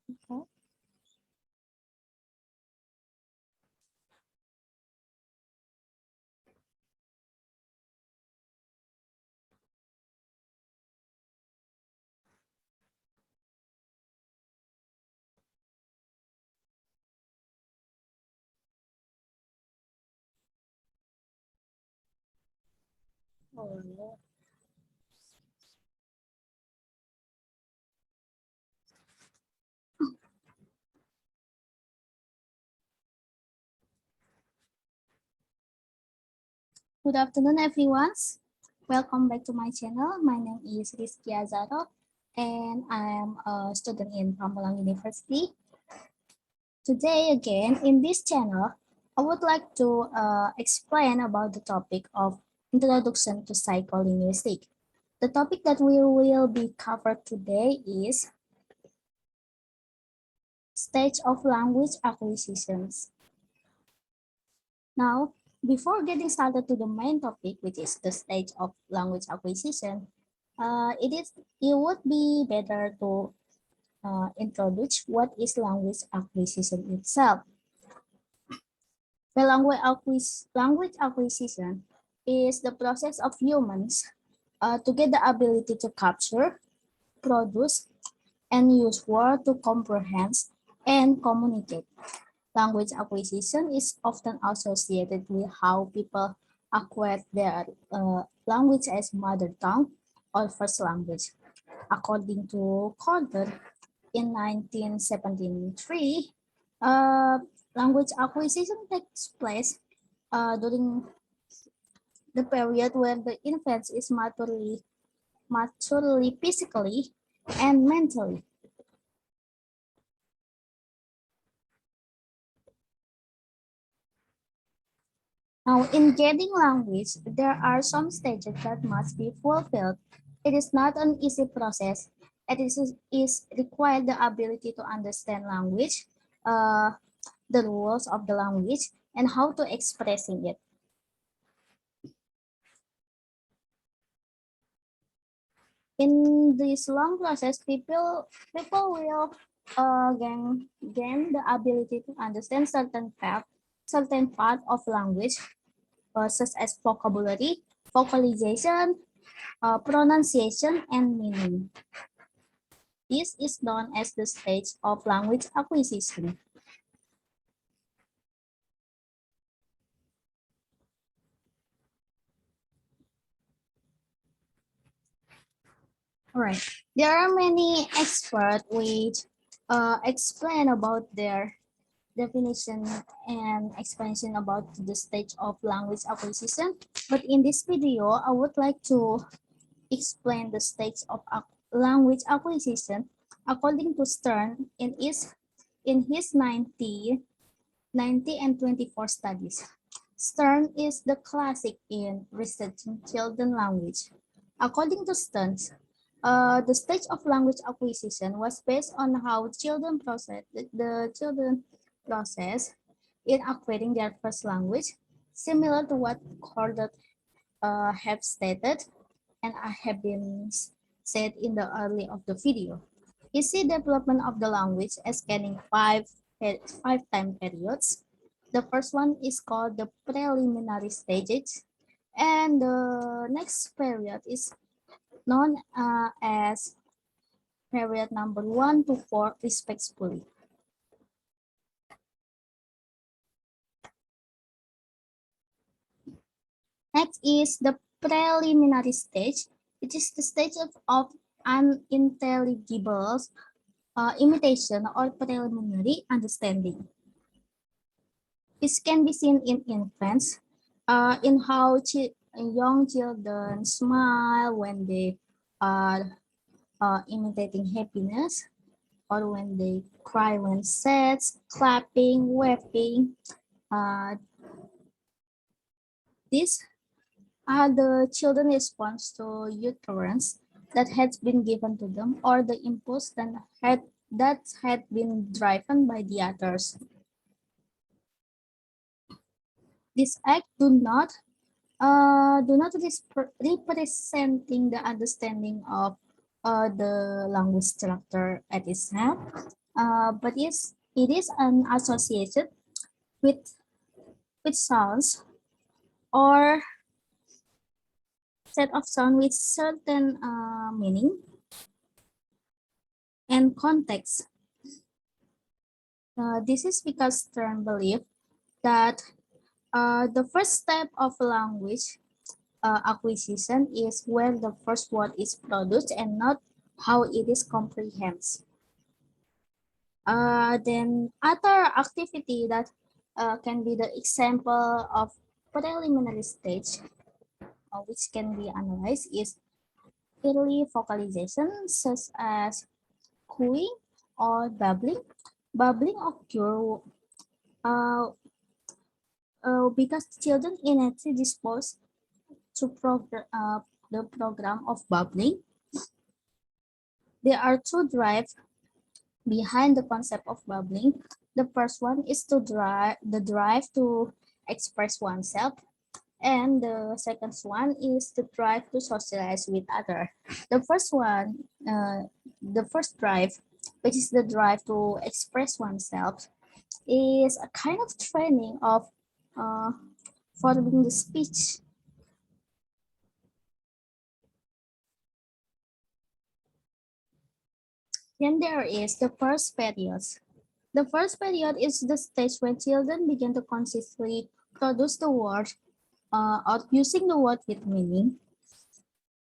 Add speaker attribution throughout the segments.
Speaker 1: Okay. Oh, good afternoon, everyone. Welcome back to my channel. My name is Rizky Azaro, and I am a student in Pamulang University. Today, again, in this channel, I would like to explain about the topic of Introduction to Psycholinguistic. The topic that we will be covered today is stage of language acquisitions. Now, before getting started to the main topic, which is the stage of language acquisition, it would be better to introduce what is language acquisition itself. The language acquisition is the process of humans to get the ability to capture, produce, and use words to comprehend and communicate. Language acquisition is often associated with how people acquire their language as mother tongue or first language. According to Gordon, in 1973, language acquisition takes place during the period when the infant is maturely physically and mentally. Now, in getting language, there are some stages that must be fulfilled. It is not an easy process. Is required the ability to understand language, uh, the rules of the language, and how to expressing it. In this long process, people will gain the ability to understand certain part of language, such as vocabulary, vocalization, pronunciation, and meaning. This is known as the stage of language acquisition. All right. There are many experts which explain about their definition and explanation about the stage of language acquisition. But in this video, I would like to explain the stage of language acquisition according to Stern in his 90 and 24 studies. Stern is the classic in researching children language. According to Stern, the stage of language acquisition was based on how children process in acquiring their first language, similar to what Cordat have stated and I have been said in the early of the video. You see development of the language as scanning five time periods. The first one is called the preliminary stages, and the next period is known as period number 1 to 4 respectively. Next is the preliminary stage, which is the stage of unintelligible imitation or preliminary understanding. This can be seen in infants, in how young children smile when they are imitating happiness, or when they cry when sad, clapping, waving. Uh, these are the children response to utterance that has been given to them, or the impulse that had been driven by the others. This act do not representing the understanding of the language structure at itself, but it is an associated with sounds or set of sound with certain meaning and context. This is because Stern believed that the first step of language acquisition is where the first word is produced and not how it is comprehended. Then other activity that can be the example of preliminary stage, which can be analyzed, is early vocalization, such as cooing or babbling. Babbling occur because children innately disposed to the program of babbling. There are two drives behind the concept of babbling. The first one is the drive to express oneself, and the second one is the drive to socialize with others. The first one, the first drive, which is the drive to express oneself, is a kind of training of uh, forming the speech. Then there is the first period. The first period is the stage when children begin to consciously produce the word or using the word with meaning.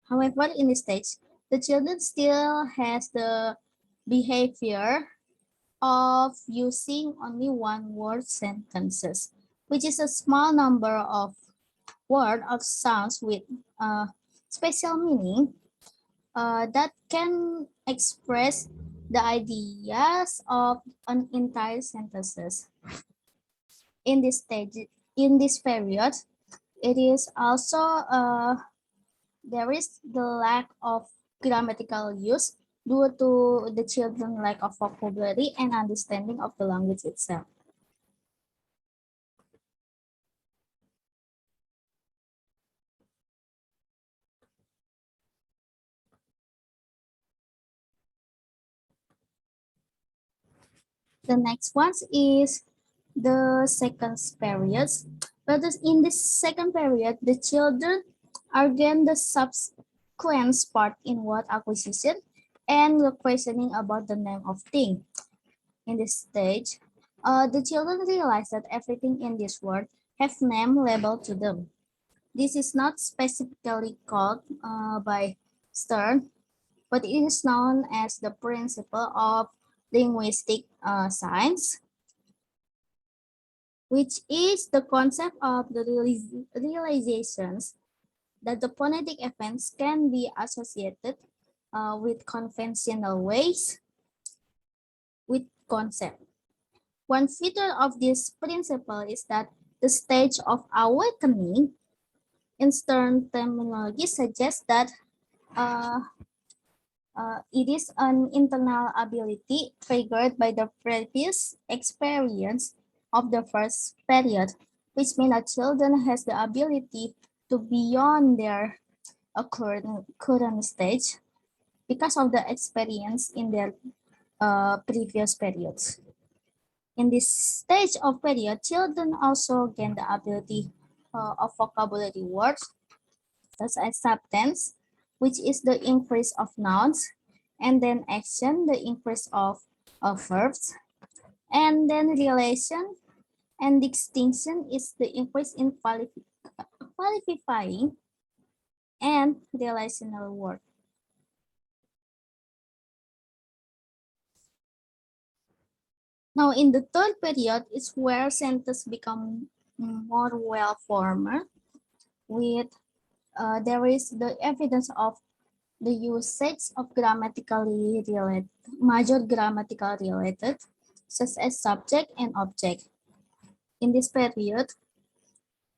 Speaker 1: However, in this stage, the children still has the behavior of using only one word sentences, which is a small number of word or sounds with special meaning that can express the ideas of an entire sentences. In this stage, in this period, it is also there is the lack of grammatical use due to the children lack of vocabulary and understanding of the language itself. The next one is the second period. But in this second period, the children are again the subsequent part in word acquisition and the questioning about the name of thing. In this stage, the children realize that everything in this world have name labeled to them. This is not specifically called by Stern, but it is known as the principle of linguistic science, which is the concept of the realizations that the phonetic events can be associated with conventional ways with concept. One feature of this principle is that the stage of awakening in Stern terminology suggests that uh, it is an internal ability triggered by the previous experience of the first period, which means that children has the ability to beyond their current stage because of the experience in their previous periods. In this stage of period, children also gain the ability of vocabulary words such as substance, which is the increase of nouns, and then action, the increase of verbs, and then relation and distinction is the increase in qualifying and relational word. Now, in the third period is where sentences become more well-formed with there is the evidence of the usage of grammatically related, major grammatical related, such as subject and object. In this period,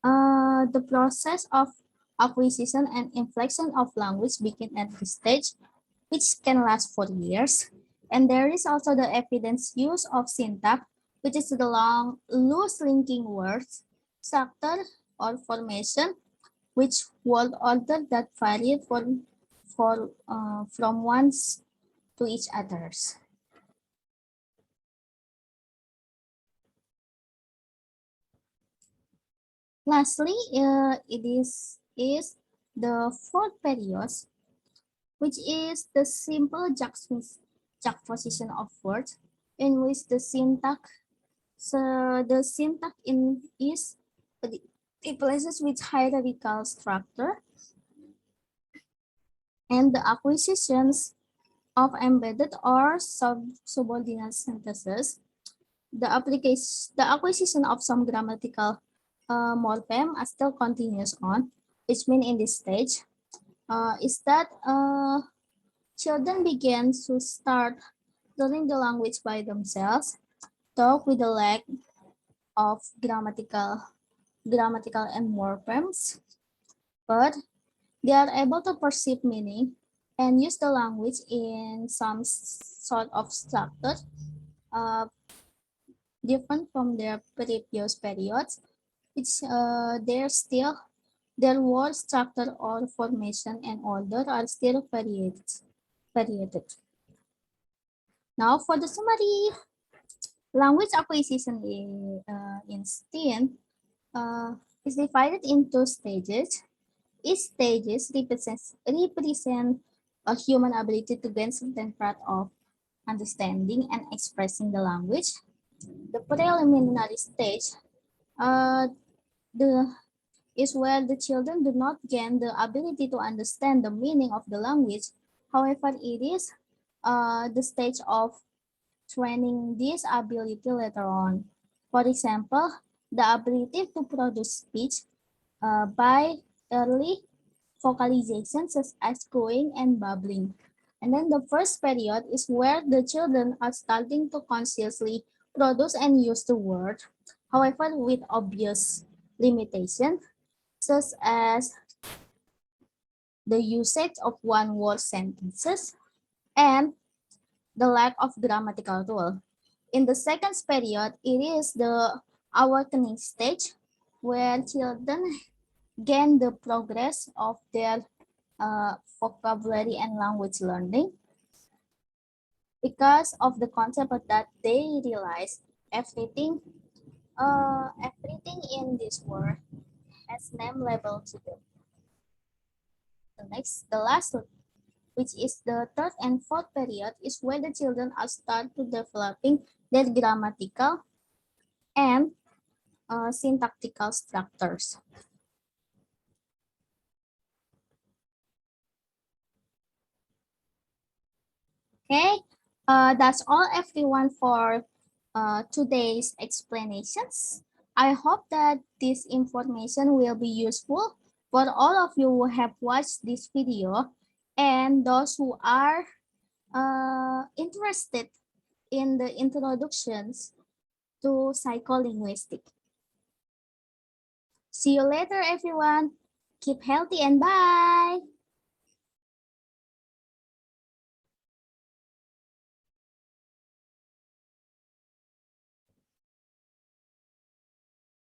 Speaker 1: the process of acquisition and inflection of language begin at this stage, which can last for years. And there is also the evidence use of syntax, which is the long, loose linking words, structure or formation, which word order that vary from ones to each others. Lastly, is the fourth period, which is the simple juxtaposition of words, in which the syntax is replaces with hierarchical structure, and the acquisitions of embedded or subordinate sentences. The acquisition of some grammatical morpheme still continues on, which means in this stage is that children begin to start learning the language by themselves, talk with the lack of grammatical and morphemes, but they are able to perceive meaning and use the language in some sort of structure uh, different from their previous periods, which their word structure or formation and order are still variated. Now for the summary, language acquisition in STEAM is divided into stages. Each stages represent a human ability to gain certain part of understanding and expressing the language. The preliminary stage uh, the, is where the children do not gain the ability to understand the meaning of the language. However, it is the stage of training this ability later on. For example, the ability to produce speech by early vocalization such as going and babbling. And then the first period is where the children are starting to consciously produce and use the word, however, with obvious limitation, such as the usage of one-word sentences and the lack of grammatical rule. In the second period, it is the awakening stage where children gain the progress of their vocabulary and language learning because of the concept that they realize everything everything in this world has name label to them. The last one, which is the third and fourth period, is where the children are start to developing their grammatical and syntactical structures. Okay, that's all everyone for today's explanations. I hope that this information will be useful for all of you who have watched this video and those who are interested in the introductions to psycholinguistic. See you later, everyone. Keep healthy and bye.